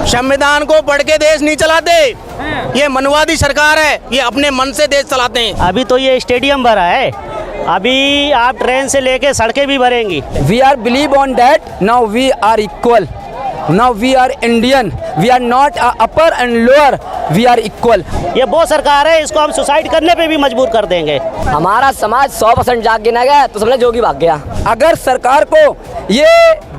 संविधान को पढ़ के देश नहीं चलाते, ये मनवादी सरकार है, ये अपने मन से देश चलाते हैं। अभी तो ये स्टेडियम भरा है, अभी आप ट्रेन से लेके सड़कें भी भरेंगी। We are believe on that. Now we are equal. Now we are Indian. We are not upper and lower. We are equal. ये वो सरकार है, इसको हम सुसाइड करने पे भी मजबूर कर देंगे। हमारा समाज 100% जाग गिना गया तो समझे जोगी भाग गया। अगर सरकार को ये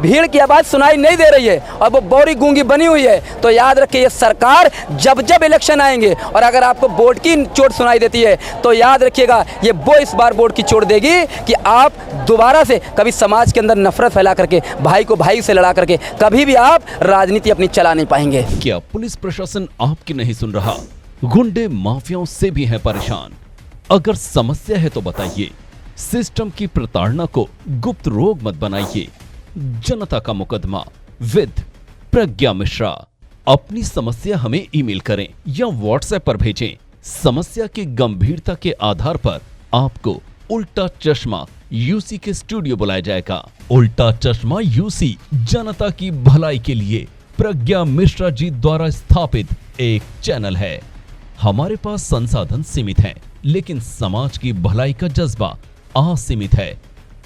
भीड़ की आवाज़ सुनाई नहीं दे रही है और वो बोरी गूंगी बनी हुई है, तो याद रखिए ये सरकार जब जब इलेक्शन आएंगे और अगर आपको वोट की चोट सुनाई देती है तो याद रखिएगा ये वो इस बार वोट की चोट देगी कि आप दोबारा से कभी समाज के अंदर नफरत फैला करके, भाई को भाई से लड़ा करके कभी भी आप राजनीति अपनी चला नहीं पाएंगे। क्या पुलिस प्रशासन आपकी नहीं सुन रहा? गुंडे माफियाओं से भी हैं परेशान। अगर समस्या है तो बताइए। सिस्टम की प्रताड़ना को गुप्त रोग मत बनाइए। जनता का मुकदमा विद प्रज्ञा मिश्रा। अपनी समस्या हमें ईमेल करें या व्हाट्सएप पर भेजें। समस्या की गंभीरता के आधार पर आपको उल्टा चश्मा यूसी के स्टूडियो बुलाया जाएगा। उल्टा चश्मा यूसी जनता की भलाई के लिए प्रज्ञा मिश्रा जी द्वारा स्थापित एक चैनल है। हमारे पास संसाधन सीमित हैं, लेकिन समाज की भलाई का जज्बा असीमित है।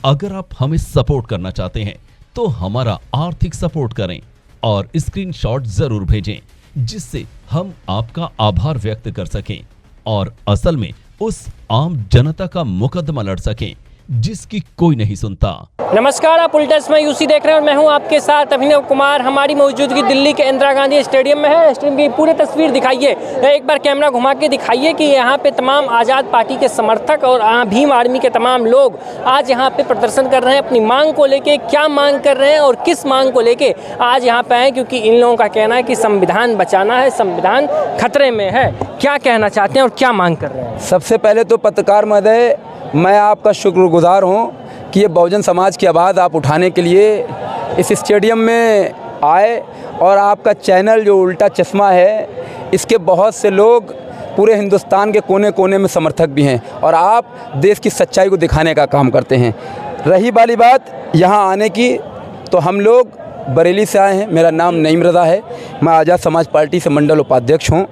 अगर आप हमें सपोर्ट करना चाहते हैं तो हमारा आर्थिक सपोर्ट करें और स्क्रीनशॉट जरूर भेजें, जिससे हम आपका आभार व्यक्त कर सकें और असल में उस आम जनता का मुकदमा लड़ सकें जिसकी कोई नहीं सुनता। नमस्कार, आप उल्टा चश्मा यूसी देख रहे हैं और मैं हूं आपके साथ अभिनव कुमार। हमारी मौजूदगी दिल्ली के इंदिरा गांधी स्टेडियम में है। स्टेडियम की पूरी तस्वीर दिखाइए, एक बार कैमरा घुमा के दिखाइए कि यहाँ पे तमाम आज़ाद पार्टी के समर्थक और भीम आर्मी के तमाम लोग आज यहाँ पे प्रदर्शन कर रहे हैं। अपनी मांग को लेके क्या मांग कर रहे हैं और किस मांग को लेके आज यहाँ पे आए, क्योंकि इन लोगों का कहना है कि संविधान बचाना है, संविधान खतरे में है। क्या कहना चाहते हैं और क्या मांग कर रहे हैं? सबसे पहले तो पत्रकार महोदय, मैं आपका शुक्रगुजार हूँ कि ये बहुजन समाज की आवाज़ आप उठाने के लिए इस स्टेडियम में आए और आपका चैनल जो उल्टा चश्मा है, इसके बहुत से लोग पूरे हिंदुस्तान के कोने कोने में समर्थक भी हैं और आप देश की सच्चाई को दिखाने का काम करते हैं। रही वाली बात यहाँ आने की, तो हम लोग बरेली से आए हैं। मेरा नाम नईम रज़ा है, मैं आज़ाद समाज पार्टी से मंडल उपाध्यक्ष हूँ।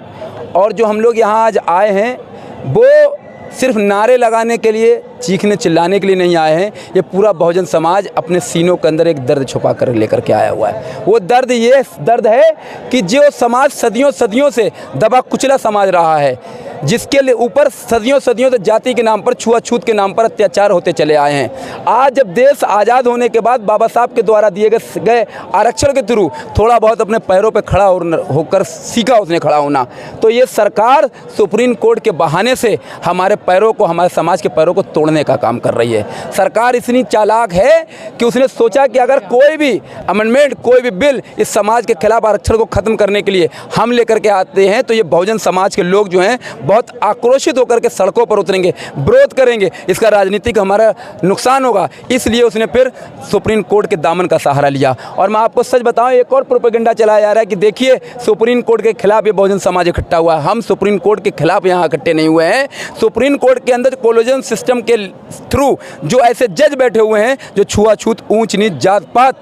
और जो हम लोग यहाँ आज आए हैं वो सिर्फ नारे लगाने के लिए, चीखने चिल्लाने के लिए नहीं आए हैं। ये पूरा बहुजन समाज अपने सीनों के अंदर एक दर्द छुपा कर लेकर के आया हुआ है। वो दर्द ये दर्द है कि जो समाज सदियों सदियों से दबा कुचला समाज रहा है, जिसके लिए ऊपर सदियों सदियों से जाति के नाम पर, छुआछूत के नाम पर अत्याचार होते चले आए हैं। आज जब देश आज़ाद होने के बाद बाबा साहब के द्वारा दिए गए आरक्षण के थ्रू थोड़ा बहुत अपने पैरों पे खड़ा होकर सीखा उसने खड़ा होना, तो ये सरकार सुप्रीम कोर्ट के बहाने से हमारे पैरों को, हमारे समाज के पैरों को तोड़ने का काम कर रही है। सरकार इतनी चालाक है कि उसने सोचा कि अगर कोई भी अमेंडमेंट, कोई भी बिल इस समाज के खिलाफ आरक्षण को ख़त्म करने के लिए हम लेकर के आते हैं, तो ये बहुजन समाज के लोग जो हैं बहुत आक्रोशित होकर के सड़कों पर उतरेंगे, विरोध करेंगे। इसका राजनीतिक हमारा नुकसान होगा, इसलिए उसने फिर सुप्रीम कोर्ट के दामन का सहारा लिया। और मैं आपको सच बताऊं, एक और प्रोपेगेंडा चलाया जा रहा है कि देखिए सुप्रीम कोर्ट के खिलाफ ये बहुजन समाज इकट्ठा हुआ है। हम सुप्रीम कोर्ट के खिलाफ यहाँ इकट्ठे नहीं हुए हैं। सुप्रीम कोर्ट के अंदर कोलिजन सिस्टम के थ्रू जो ऐसे जज बैठे हुए हैं जो छुआछूत, ऊंच नीच, जात पात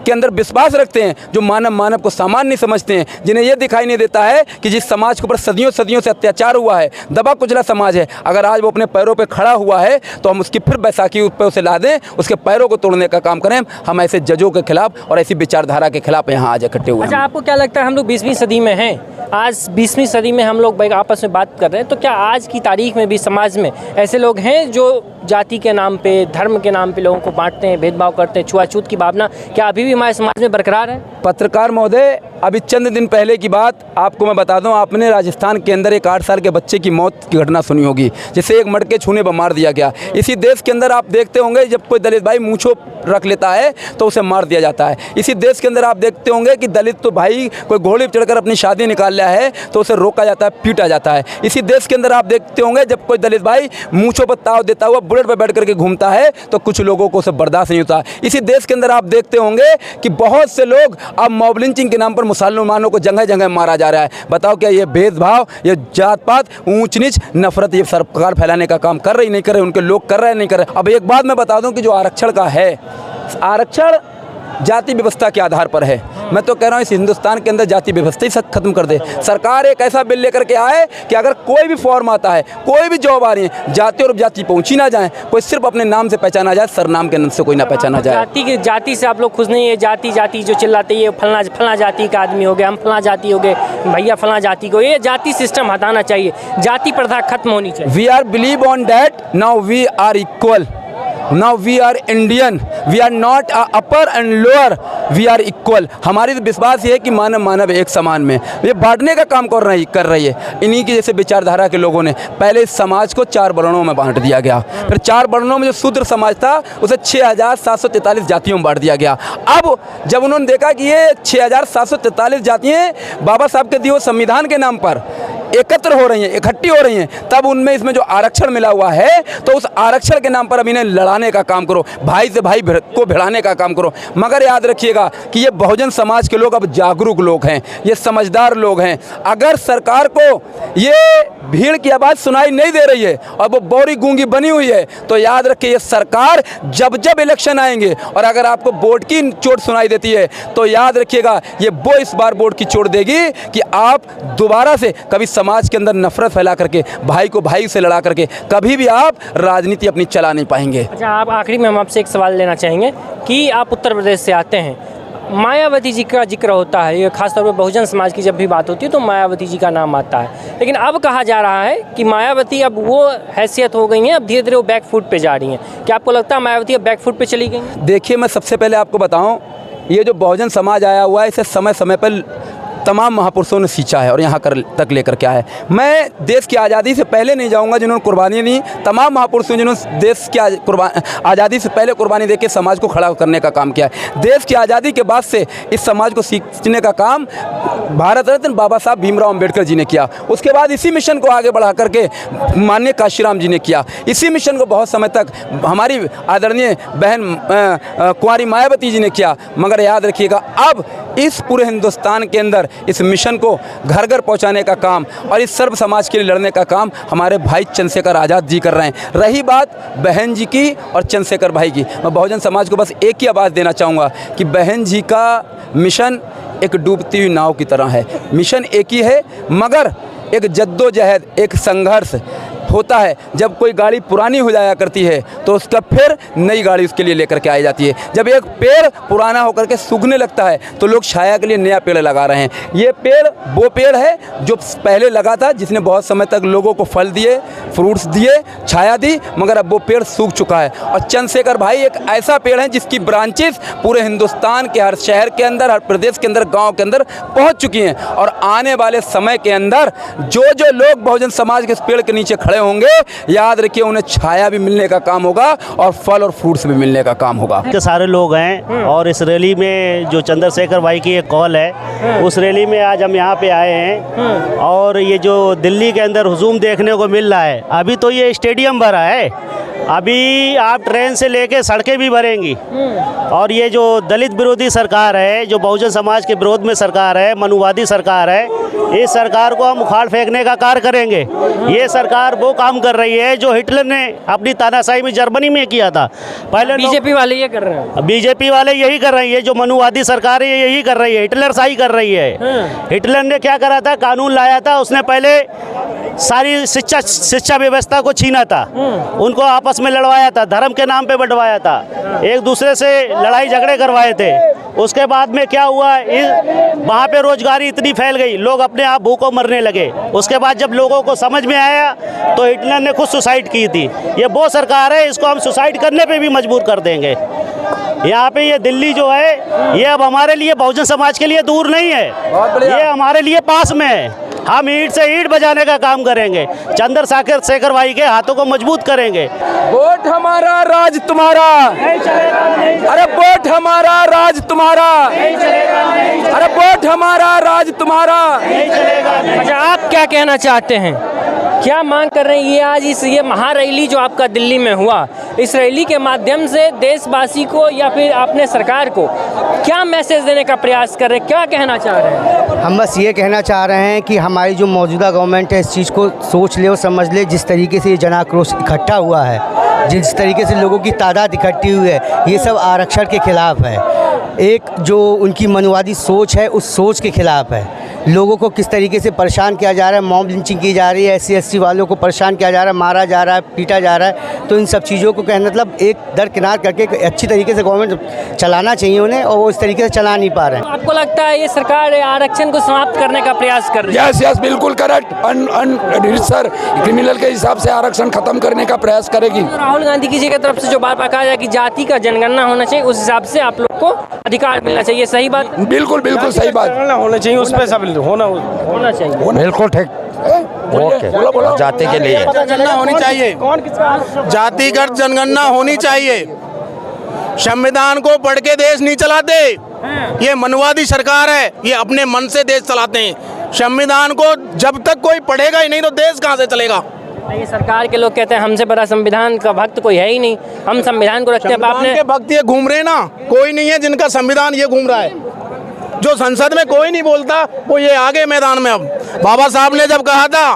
के अंदर विश्वास रखते हैं, जो मानव को सामान्य नहीं समझते हैं, जिन्हें यह दिखाई नहीं देता है कि जिस समाज के ऊपर सदियों सदियों से अत्याचार हुआ है, दबा कुचला समाज है, अगर आज वो अपने पैरों पे खड़ा हुआ है तो हम उसकी फिर बैसाखी उस पर उसे ला दें, उसके पैरों को तोड़ने का काम करें। हम ऐसे जजों के खिलाफ और ऐसी विचारधारा के खिलाफ यहाँ आज इकट्ठे हुए हैं। अच्छा, आपको क्या लगता है, हम लोग 20वीं सदी में हैं, आज 20वीं सदी में हम लोग आपस में बात कर रहे हैं, तो क्या आज की तारीख में भी समाज में ऐसे लोग हैं जो जाति के नाम पे, धर्म के नाम पे लोगों को बांटते हैं, भेदभाव करते हैं, छुआछूत की भावना क्या अभी भी हमारे समाज में बरकरार है? पत्रकार महोदय, अभी चंद दिन पहले की बात आपको मैं बता दूं, आपने राजस्थान के अंदर एक 8 साल के बच्चे की मौत की घटना सुनी होगी, जिसे एक मटके छूने पर मार दिया गया। इसी देश के अंदर आप देखते होंगे जब कोई दलित भाई मूंछों रख लेता है तो उसे मार दिया जाता है। इसी देश के अंदर आप देखते होंगे कि दलित तो भाई कोई घोड़े पर चढ़कर अपनी शादी निकाल लिया है तो उसे रोका जाता है, पीटा जाता है। इसी देश के अंदर आप देखते होंगे जब कोई दलित भाई मूंछों पर ताव देता हुआ बुलेट पर बैठ करके घूमता है तो कुछ लोगों को उसे बर्दाश्त नहीं होता। इसी देश के अंदर आप देखते होंगे कि बहुत से लोग अब मॉब लिंचिंग के नाम पर मुसलमानों को जगह जगह मारा जा रहा है। बताओ क्या ये भेदभाव, ये जात पात, ऊंच नीच, नफरत ये सरकार फैलाने का काम कर रही नहीं कर रहे, उनके लोग कर रहे नहीं कर रहे। अब एक बात मैं बता दूं कि जो आरक्षण का है, आरक्षण जाति व्यवस्था के आधार पर है। मैं तो कह रहा हूँ इस हिंदुस्तान के अंदर जाति व्यवस्था ही सब खत्म कर दे। सरकार एक ऐसा बिल लेकर के आए कि अगर कोई भी फॉर्म आता है, कोई भी जॉब आ रही है, जाति और जाति पहुँची ना जाए, कोई सिर्फ अपने नाम से पहचाना जाए, सरनाम के नाम से कोई ना पहचाना जाए। जाति से आप लोग खुश नहीं है? जाति जाति जो चिल्लाते हैं, ये फलना जाति का आदमी हो गया, हम फलना जाति हो गए, भैया फलना जाति को, ये जाति सिस्टम हटाना चाहिए, जाति प्रथा खत्म होनी चाहिए। We are believe on that, now we are equal, now we are Indian, we are not upper and lower, we are equal. हमारी तो विश्वास ये है कि मानव मानव एक समान में, ये बांटने का काम कर रही है। इन्हीं की जैसे विचारधारा के लोगों ने पहले इस समाज को 4 वर्णों में बांट दिया गया, फिर 4 वर्णों में जो शूद्र समाज था उसे 6743 जातियों में बांट दिया गया। अब जब उन्होंने देखा कि ये 6743 जातियाँ बाबा साहब के दिए संविधान के नाम पर एकत्र हो रही हैं, इकट्ठी हो रही हैं, तब उनमें इसमें जो आरक्षण मिला हुआ है, तो उस आरक्षण के नाम पर अब इन्हें लड़ाने का काम करो, भाई से भाई को भिड़ाने का काम करो। मगर याद रखिएगा कि ये बहुजन समाज के लोग अब जागरूक लोग हैं, ये समझदार लोग हैं। अगर सरकार को ये भीड़ की आवाज़ सुनाई नहीं दे रही है और वो बौरी गूंगी बनी हुई है, तो याद रखिए ये सरकार जब जब इलेक्शन आएंगे और अगर आपको वोट की चोट सुनाई देती है, तो याद रखिएगा ये वो इस बार वोट की चोट देगी कि आप दोबारा से कभी समाज के अंदर नफरत फैला करके, भाई को भाई से लड़ा करके कभी भी आप राजनीति अपनी चला नहीं पाएंगे। अच्छा, आप आखिरी में हम आपसे एक सवाल लेना चाहेंगे कि आप उत्तर प्रदेश से आते हैं, मायावती जी का जिक्र होता है, ये खासतौर पर बहुजन समाज की जब भी बात होती है तो मायावती जी का नाम आता है, लेकिन अब कहा जा रहा है कि मायावती अब वो हैसियत हो गई हैं, अब धीरे धीरे वो बैकफुट पे जा रही हैं। क्या आपको लगता है मायावती अब बैकफुट पे चली गई हैं? देखिए, मैं सबसे पहले आपको बताऊं, ये जो बहुजन समाज आया हुआ है, इसे समय समय पर तमाम महापुरुषों ने सींचा है और यहाँ तक लेकर के आया है। मैं देश की आज़ादी से पहले नहीं जाऊँगा जिन्होंने कुर्बानी दी, तमाम महापुरुषों जिन्होंने देश की आज़ादी से पहले कुर्बानी देके समाज को खड़ा करने का काम किया है। देश की आज़ादी के बाद से इस समाज को सींचने का काम भारत रत्न बाबा साहब भीमराव अम्बेडकर जी ने किया। उसके बाद इसी मिशन को आगे बढ़ा करके माननीय काशीराम जी ने किया। इसी मिशन को बहुत समय तक हमारी आदरणीय बहन कुंवारी मायावती जी ने किया। मगर याद रखिएगा, अब इस पूरे हिंदुस्तान के अंदर इस मिशन को घर घर पहुंचाने का काम और इस सर्व समाज के लिए लड़ने का काम हमारे भाई चंद्रशेखर आज़ाद जी कर रहे हैं। रही बात बहन जी की और चंद्रशेखर भाई की, मैं बहुजन समाज को बस एक ही आवाज़ देना चाहूँगा कि बहन जी का मिशन एक डूबती हुई नाव की तरह है। मिशन एक ही है, मगर एक जद्दोजहद, एक संघर्ष होता है। जब कोई गाड़ी पुरानी हो जाया करती है तो उसका फिर नई गाड़ी उसके लिए लेकर के आई जाती है। जब एक पेड़ पुराना होकर के सूखने लगता है तो लोग छाया के लिए नया पेड़ लगा रहे हैं। ये पेड़ वो पेड़ है जो पहले लगा था, जिसने बहुत समय तक लोगों को फल दिए, फ्रूट्स दिए, छाया दी, मगर अब वो पेड़ सूख चुका है। और चंद्रशेखर भाई एक ऐसा पेड़ है जिसकी ब्रांचेस पूरे हिंदुस्तान के हर शहर के अंदर, हर प्रदेश के अंदर, गाँव के अंदर पहुँच चुकी हैं। और आने वाले समय के अंदर जो लोग बहुजन समाज के इस पेड़ के नीचे खड़े होंगे, याद रखिए उन्हें छाया भी मिलने का काम होगा और फल और फ्रूट्स भी मिलने का काम होगा। के सारे लोग हैं और इस रैली में जो चंद्रशेखर भाई की एक कॉल है, उस रैली में आज हम यहाँ पे आए हैं। और ये जो दिल्ली के अंदर हुजूम देखने को मिल रहा है, अभी तो ये स्टेडियम भरा है, अभी आप ट्रेन से लेके सड़कें भी भरेंगी। और ये जो दलित विरोधी सरकार है, जो बहुजन समाज के विरोध में सरकार है, मनुवादी सरकार है, इस सरकार को हम उखाड़ फेंकने का कार्य करेंगे। ये सरकार वो काम कर रही है जो हिटलर ने अपनी तानाशाही में जर्मनी में किया था। पहले बीजेपी वाले ये कर रहे हैं, बीजेपी वाले यही कर रही है, जो मनुवादी सरकार है यही कर रही है, हिटलर शाही कर रही है। हिटलर ने क्या करा था, कानून लाया था, उसने पहले सारी शिक्षा व्यवस्था को छीना था, उनको आपस में लड़वाया था, धर्म के नाम पे बंटवाया था, एक दूसरे से लड़ाई झगड़े करवाए थे। उसके बाद में क्या हुआ, वहाँ पे रोजगारी इतनी फैल गई, लोग अपने आप भूखों मरने लगे। उसके बाद जब लोगों को समझ में आया तो हिटलर ने खुद सुसाइड की थी। ये वो सरकार है, इसको हम सुसाइड करने पे भी मजबूर कर देंगे। यहाँ पे ये दिल्ली जो है, ये अब हमारे लिए बहुजन समाज के लिए दूर नहीं है, ये हमारे लिए पास में है। हम ईंट से ईंट बजाने का काम करेंगे, चंद्रशेखर भाई के हाथों को मजबूत करेंगे। वोट हमारा राज तुम्हारा, अरे वोट हमारा राज तुम्हारा, अरे वोट हमारा राज तुम्हारा। अच्छा, आप क्या कहना चाहते हैं, क्या मांग कर रहे हैं? ये आज ये महारैली जो आपका दिल्ली में हुआ, इस रैली के माध्यम से देशवासी को या फिर अपने सरकार को क्या मैसेज देने का प्रयास कर रहे हैं, क्या कहना चाह रहे हैं? हम बस ये कहना चाह रहे हैं कि हमारी जो मौजूदा गवर्नमेंट है इस चीज़ को सोच ले और समझ ले। जिस तरीके से ये जन आक्रोश इकट्ठा हुआ है, जिस तरीके से लोगों की तादाद इकट्ठी हुई है, ये सब आरक्षण के खिलाफ है। एक जो उनकी मनवादी सोच है उस सोच के खिलाफ है। लोगों को किस तरीके से परेशान किया जा रहा है, मॉब लिंचिंग की जा रही है, SC वालों को परेशान किया जा रहा है, मारा जा रहा है, पीटा जा रहा है। तो इन सब चीज़ों को कहने मतलब एक दरकिनार करके एक अच्छी तरीके से गवर्नमेंट चलाना चाहिए उन्हें, और वो इस तरीके से चला नहीं पा रहे हैं। आपको लगता है ये सरकार आरक्षण को समाप्त करने का प्रयास कर रही है? यस बिल्कुल करेक्ट। सर क्रिमिनल के हिसाब से आरक्षण खत्म करने का प्रयास करेगी। राहुल गांधी जी की तरफ से जो बार बार कहा जाए कि जाति का जनगणना होना चाहिए, उस हिसाब से आप लोग को अधिकार मिलना चाहिए, सही बात? बिल्कुल सही बात होना चाहिए, उस पर सब होना चाहिए। बिल्कुल ठीक। ओके, जाति के लिए जनगणना होनी चाहिए, जातिगत जनगणना होनी चाहिए। संविधान को पढ़ के देश नहीं चलाते, ये मनवादी सरकार है, ये अपने मन से देश चलाते हैं। संविधान को जब तक कोई पढ़ेगा ही नहीं तो देश कहाँ से चलेगा? ये सरकार के लोग कहते हैं हमसे बड़ा संविधान का भक्त कोई है ही नहीं, हम संविधान को रखते हैं। संविधान के भक्त ये घूम रहे ना, कोई नहीं है जिनका संविधान ये घूम रहा है। जो संसद में कोई नहीं बोलता वो ये आगे मैदान में। अब बाबा साहब ने जब कहा था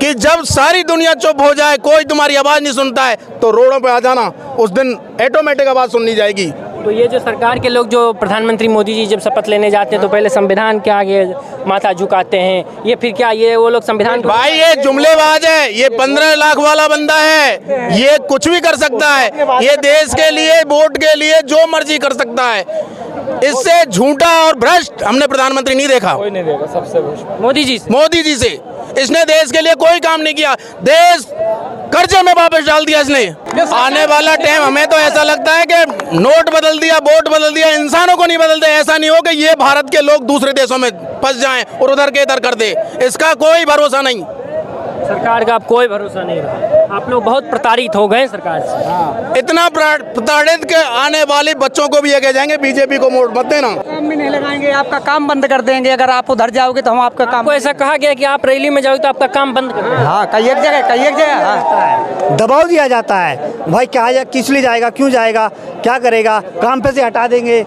कि जब सारी दुनिया चुप हो जाए, कोई तुम्हारी आवाज नहीं सुनता है, तो रोडों पे आ जाना, उस दिन ऑटोमेटिक आवाज सुननी जाएगी। तो ये जो सरकार के लोग, जो प्रधानमंत्री मोदी जी जब शपथ लेने जाते हैं तो पहले संविधान के आगे माथा झुकाते हैं, ये फिर क्या ये वो लोग संविधान को... भाई ये जुमलेबाज है, ये 15 लाख वाला बंदा है, ये कुछ भी कर सकता है, ये देश के लिए वोट के लिए जो मर्जी कर सकता है। इससे झूठा और भ्रष्ट हमने प्रधानमंत्री नहीं देखा। कोई नहीं देखा, सबसे मोदी जी से इसने देश के लिए कोई काम नहीं किया, देश कर्जे में वापस डाल दिया इसने। आने वाला टाइम हमें तो ऐसा लगता है कि नोट बदल दिया, वोट बदल दिया, इंसानों को नहीं बदलते। ऐसा नहीं हो कि ये भारत के लोग दूसरे देशों में फंस जाएं और उधर के इधर कर दे, इसका कोई भरोसा नहीं। सरकार का अब कोई भरोसा नहीं रहा, आप लोग बहुत प्रताड़ित हो गए सरकार से। इतना प्रताड़ित के आने वाले बच्चों को भी ये कह जाएंगे बीजेपी को वोट मत देना, काम भी नहीं लगाएंगे, आपका काम बंद कर देंगे। अगर आप उधर जाओगे तो हम आपका काम... आपको ऐसा कहा गया कि आप रैली में जाओगे तो आपका काम बंद कर... हाँ, कई एक जगह हाँ। दबाव दिया जाता है, भाई क्या किस लिए जाएगा, क्यों जाएगा, क्या करेगा, काम पे से हटा देंगे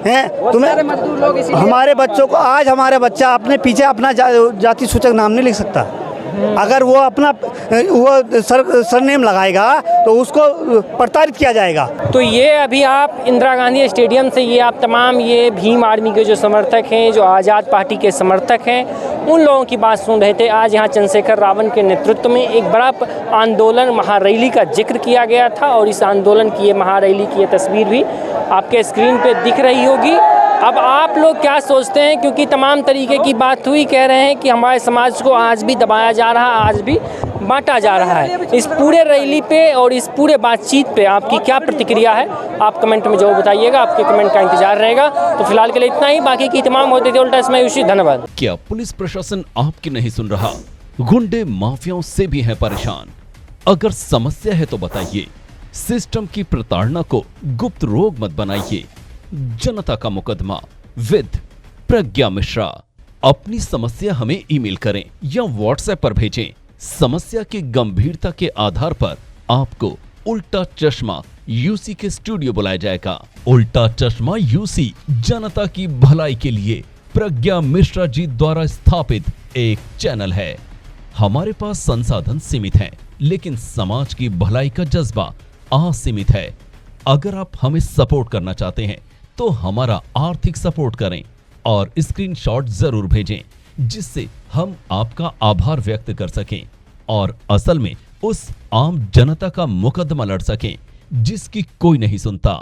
हैं तुम्हें। मजदूर लोग हमारे बच्चों को, आज हमारे बच्चा अपने पीछे अपना जाति सूचक नाम नहीं लिख सकता। अगर वो अपना सरनेम लगाएगा तो उसको प्रताड़ित किया जाएगा। तो ये अभी आप इंदिरा गांधी स्टेडियम से ये आप तमाम ये भीम आर्मी के जो समर्थक हैं, जो आज़ाद पार्टी के समर्थक हैं, उन लोगों की बात सुन रहे थे। आज यहाँ चंद्रशेखर रावण के नेतृत्व में एक बड़ा आंदोलन, महारैली का जिक्र किया गया था, और इस आंदोलन की ये महारैली की ये तस्वीर भी आपके स्क्रीन पे दिख रही होगी। अब आप लोग क्या सोचते हैं, क्योंकि तमाम तरीके की बात हुई, कह रहे हैं कि हमारे समाज को आज भी दबाया जा रहा है, आज भी बांटा जा रहा है। इस पूरे रैली पे और इस पूरे बातचीत पे आपकी क्या प्रतिक्रिया है, आप कमेंट में जरूर बताइएगा, आपके कमेंट का इंतजार रहेगा। तो फिलहाल के लिए इतना ही, बाकी की तमाम होते थे उल्टा इसमें यूशी। धन्यवाद। क्या पुलिस प्रशासन आपकी नहीं सुन रहा? गुंडे माफियाओं से भी है परेशान। अगर समस्या है तो बताइए, सिस्टम की प्रताड़ना को गुप्त रोग मत बनाइए। जनता का मुकदमा विद प्रज्ञा मिश्रा। अपनी समस्या हमें ईमेल करें या व्हाट्सएप पर भेजें। समस्या की गंभीरता के आधार पर आपको उल्टा चश्मा यूसी के स्टूडियो बुलाया जाएगा। उल्टा चश्मा यूसी जनता की भलाई के लिए प्रज्ञा मिश्रा जी द्वारा स्थापित एक चैनल है। हमारे पास संसाधन सीमित हैं, लेकिन समाज की भलाई का जज्बा असीमित है। अगर आप हमें सपोर्ट करना चाहते हैं तो हमारा आर्थिक सपोर्ट करें और स्क्रीनशॉट जरूर भेजें, जिससे हम आपका आभार व्यक्त कर सकें और असल में उस आम जनता का मुकदमा लड़ सकें जिसकी कोई नहीं सुनता।